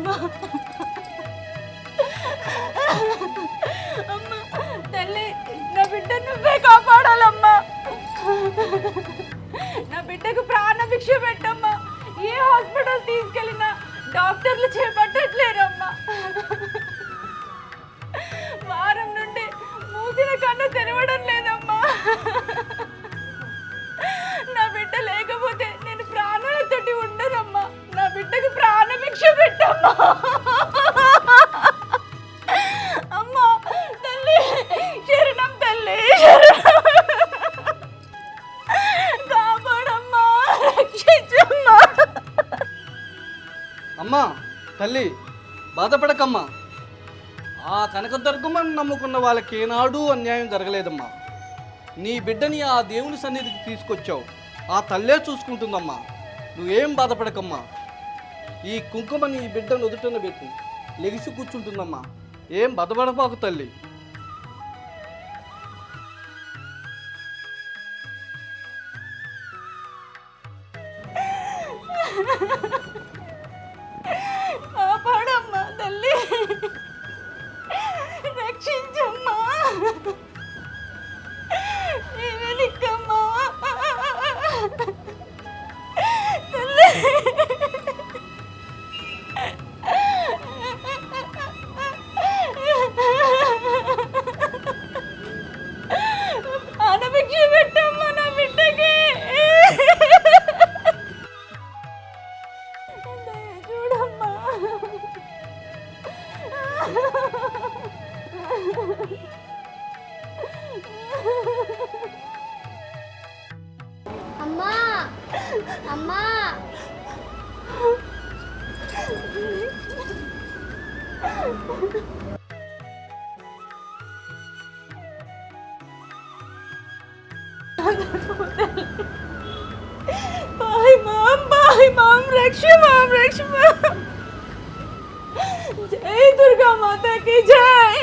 అమ్మా. అమ్మా తల్లి, నా బిడ్డ నువ్వే కాపాడాలమ్మా. నా బిడ్డకు ప్రాణ భిక్ష పెట్టమ్మా. ఏ హాస్పిటల్ తీసుకెళ్ళినా డాక్టర్లు చేపట్టట్లేరమ్మా. వారం నుండి మూసిన కన్ను తెరవడం లేదమ్మా. నా బిడ్డ లేకపోతే నేను ప్రాణాలతోటి ఉండనమ్మా. నా బిడ్డకు ప్రాణ భిక్ష పెట్టమ్మా. అమ్మా తల్లి, శరణం తల్లి, కాపాడమ్మా, రక్షించమ్మా. అమ్మా తల్లి, బాధపడకమ్మా. ఆ కనకదుర్గమ్మను నమ్ముకున్న వాళ్ళకి ఏనాడూ అన్యాయం జరగలేదమ్మా. నీ బిడ్డని ఆ దేవుని సన్నిధికి తీసుకొచ్చావు, ఆ తల్లే చూసుకుంటుందమ్మా. నువ్వేం బాధపడకమ్మా. ఈ కుంకుమ నీ బిడ్డను ఎదుటన పెట్టి లెగిసి కూర్చుంటుందమ్మా. ఏం బాధపడబాకు తల్లి. కాపాడమ్మా తల్లి, రక్షించమ్మా. నేనే దిక్కమ్మా తల్లి. ఆనభిక్ష పెట్టమ్మా నా బిడ్డకి. చూడమ్మా. అమ్మా అమ్మా, బాయ్ మామ్, రక్ష మామ్, రక్ష మామ్. జై దుర్గా మాతా की जय.